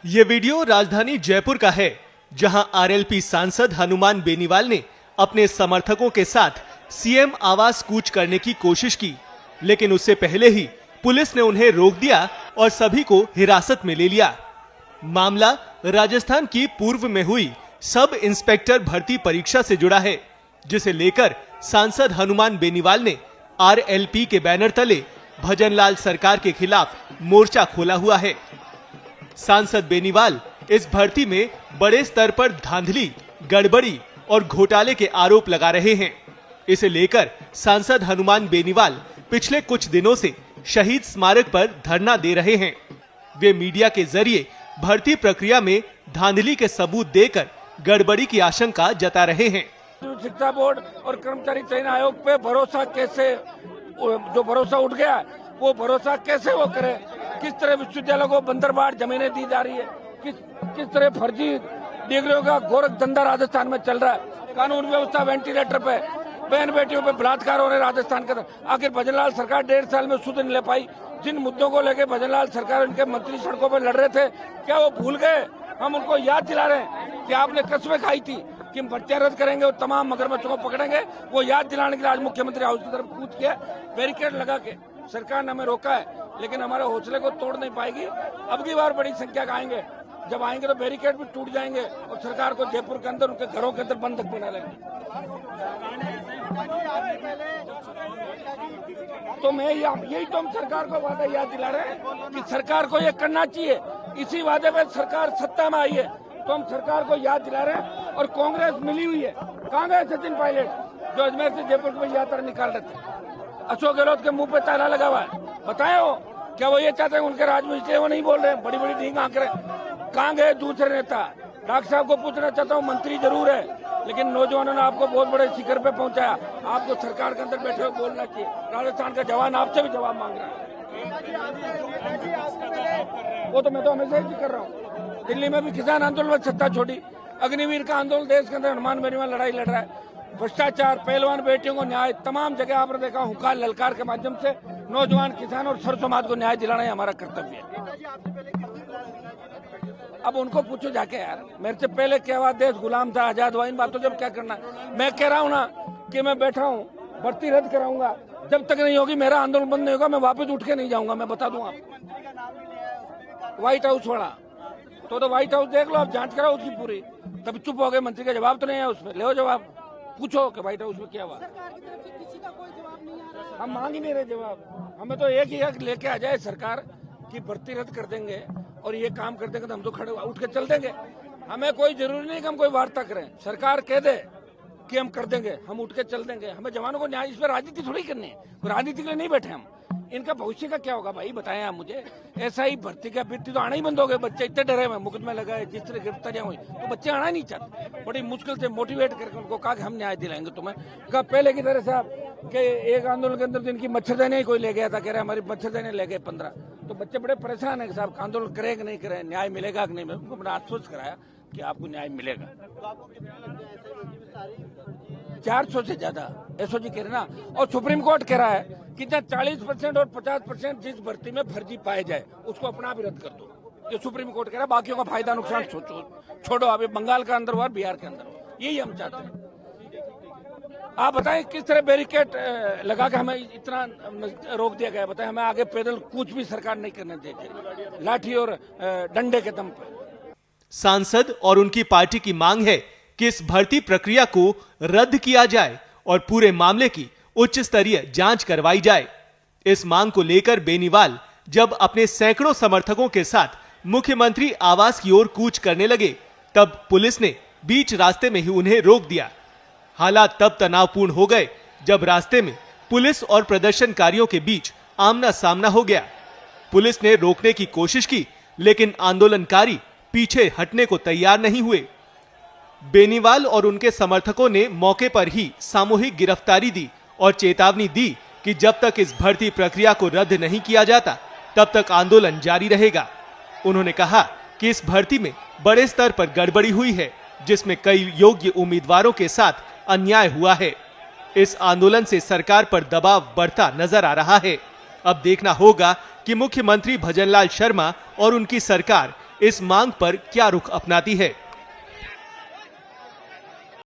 ये वीडियो राजधानी जयपुर का है, जहां आरएलपी सांसद हनुमान बेनीवाल ने अपने समर्थकों के साथ सीएम आवास कूच करने की कोशिश की, लेकिन उससे पहले ही पुलिस ने उन्हें रोक दिया और सभी को हिरासत में ले लिया। मामला राजस्थान की पूर्व में हुई सब इंस्पेक्टर भर्ती परीक्षा से जुड़ा है, जिसे लेकर सांसद हनुमान बेनीवाल ने आरएलपी के बैनर तले भजनलाल सरकार के खिलाफ मोर्चा खोला हुआ है। सांसद बेनीवाल इस भर्ती में बड़े स्तर पर धांधली, गड़बड़ी और घोटाले के आरोप लगा रहे हैं। इसे लेकर सांसद हनुमान बेनीवाल पिछले कुछ दिनों से शहीद स्मारक पर धरना दे रहे हैं। वे मीडिया के जरिए भर्ती प्रक्रिया में धांधली के सबूत देकर गड़बड़ी की आशंका जता रहे हैं। शिक्षा बोर्ड और कर्मचारी चयन आयोग पे भरोसा कैसे, जो भरोसा उठ गया वो भरोसा कैसे वो करे? किस तरह विश्वविद्यालय को बंदरबांट जमीनें दी जा रही है, किस तरह फर्जी डिग्रियों का गोरख धंधा राजस्थान में चल रहा है। कानून व्यवस्था वेंटिलेटर पे, बहन बेटियों पे बलात्कार हो रहे राजस्थान के अंदर। आखिर भजनलाल सरकार 1.5 साल में सुध नहीं ले पाई। जिन मुद्दों को लेकर भजनलाल सरकार उनके मंत्री सड़कों पर लड़ रहे थे, क्या वो भूल गए? हम उनको याद दिला रहे हैं कि आपने कसमें खाई थी कि हम भर्तियां रद्द करेंगे और तमाम मगरमच्छों को पकड़ेंगे। वो याद दिलाने के लिए आज मुख्यमंत्री हाउस की तरफ कूद के बैरिकेड लगा के सरकार ने हमें रोका है, लेकिन हमारे हौसले को तोड़ नहीं पाएगी। अब की बार बड़ी संख्या का आएंगे, जब आएंगे तो बैरिकेड भी टूट जाएंगे और सरकार को जयपुर के अंदर, उनके घरों के अंदर बंधक बना लेंगे। तो मैं यही तो हम सरकार को वादा याद दिला रहे हैं कि सरकार को ये करना चाहिए। इसी वादे पे सरकार सत्ता में आई है, तो हम सरकार को याद दिला रहे हैं। और कांग्रेस मिली हुई है। कहाँ गए सचिन पायलट जो अजमेर से जयपुर में यात्रा निकाल रहे थे? अशोक गहलोत के मुंह पे ताला लगा हुआ है। बताए हो क्या वो ये चाहते हैं उनके राज में, इसलिए वो नहीं बोल रहे? बड़ी बड़ी ढींग आंक रहे। कहाँ गए दूसरे नेता? डॉक्टर साहब को पूछना चाहता हूँ, मंत्री जरूर है, लेकिन नौजवानों ने आपको बहुत बड़े शिखर पे पहुंचाया। आपको सरकार के अंदर बैठे हुए बोलना चाहिए। राजस्थान का जवान आपसे भी जवाब मांग रहा है। वो तो मैं तो हमेशा ही कर रहा हूँ। दिल्ली में भी किसान आंदोलन में सत्ता छोड़ी, अग्निवीर का आंदोलन देश के अंदर हनुमान बेनीवाल लड़ाई लड़ रहा है। भ्रष्टाचार, पहलवान बेटियों को न्याय, तमाम जगह आपने देखा हुंकार ललकार के माध्यम से नौजवान, किसान और सर्व समाज को न्याय दिलाना ही हमारा कर्तव्य है। अब उनको पूछो जाके, यार मेरे से पहले क्या हुआ, देश गुलाम था, आजाद हुआ, इन बातों जब क्या करना? मैं कह रहा हूँ ना कि मैं बैठा हूँ, भर्ती रद्द कराऊंगा। जब तक नहीं होगी, मेरा आंदोलन बंद नहीं होगा, मैं वापस उठ के नहीं जाऊंगा। मैं बता दूं आपको, व्हाइट हाउस वाला तो व्हाइट हाउस देख लो, आप जांच कराओ उसकी पूरी। तब चुप हो गए, मंत्री का जवाब तो नहीं है उसमें। ले जवाब, पूछो कि व्हाइट हाउस में क्या हुआ। हम मांग ही नहीं रहे जवाब। हमें तो एक ही हक लेके आ जाए सरकार की भर्ती रद्द कर देंगे और ये काम कर देंगे तो हम तो खड़े उठ के चल देंगे। हमें कोई जरूरी नहीं कि हम कोई वार्ता करें। सरकार कह दे कि हम कर देंगे, हम उठ के चल देंगे। हमें जवानों को न्याय, इस पर राजनीति थोड़ी करनी है। राजनीति के लिए नहीं बैठे हम। इनका भविष्य का क्या होगा भाई, बताएं आप मुझे। ऐसा ही भर्ती का वृत्ति तो आना ही बंद हो गए। बच्चे इतने डरे हुए, मुकदमे लगाए, जिस तरह गिरफ्तारियां हुई, तो बच्चे आना ही नहीं चाहते। बड़ी मुश्किल से मोटिवेट करके उनको कहा कि हम न्याय दिलाएंगे तुम्हें। कहा पहले की तरह साहब कि एक आंदोलन के अंदर इनकी मच्छरदानी ही कोई ले गया था, कह रहे हमारी मच्छरदानी ले गए 15। तो बच्चे बड़े परेशान है कि साहब आंदोलन करे कि नहीं करे, न्याय मिलेगा कि नहीं मिलेगा। उनको बड़ा आश्वस्त कराया कि आपको न्याय मिलेगा। 400 से ज्यादा एसओजी कह रहे ना, और सुप्रीम कोर्ट कह रहा है कि जहाँ 40% और 50% जिस भर्ती में फर्जी पाए जाए उसको अपना भी रद्द कर दो। ये सुप्रीम कोर्ट कह रहा है। बाकियों का फायदा नुकसान छोड़ो। अभी बंगाल का अंदर हुआ, बिहार के अंदर, यही हम चाहते हैं। आप बताएं किस तरह बैरिकेड लगा के हमें इतना रोक दिया गया? बताएं, हमें आगे पैदल कूच भी सरकार नहीं करने देगी, लाठी और डंडे के दम पर। सांसद और उनकी पार्टी की मांग है कि इस भर्ती प्रक्रिया को रद्द किया जाए और पूरे मामले की उच्च स्तरीय जांच करवाई जाए। इस मांग को लेकर बेनीवाल जब अपने सैकड़ों समर्थकों के साथ मुख्यमंत्री आवास की ओर कूच करने लगे, तब पुलिस ने बीच रास्ते में ही उन्हें रोक दिया। हालात तब तनावपूर्ण हो गए जब रास्ते में पुलिस और प्रदर्शनकारियों के बीच आमना सामना हो गया। पुलिस ने रोकने की कोशिश की, लेकिन आंदोलनकारी पीछे हटने को तैयार नहीं हुए। बेनीवाल और उनके समर्थकों ने मौके पर ही सामूहिक गिरफ्तारी दी और चेतावनी दी कि जब तक इस भर्ती प्रक्रिया को रद्द नहीं किया जाता, तब तक आंदोलन जारी रहेगा। उन्होंने कहा कि इस भर्ती में बड़े स्तर पर गड़बड़ी हुई है, जिसमें कई योग्य उम्मीदवारों के साथ अन्याय हुआ है। इस आंदोलन से सरकार पर दबाव बढ़ता नजर आ रहा है। अब देखना होगा कि मुख्यमंत्री भजनलाल शर्मा और उनकी सरकार इस मांग पर क्या रुख अपनाती है।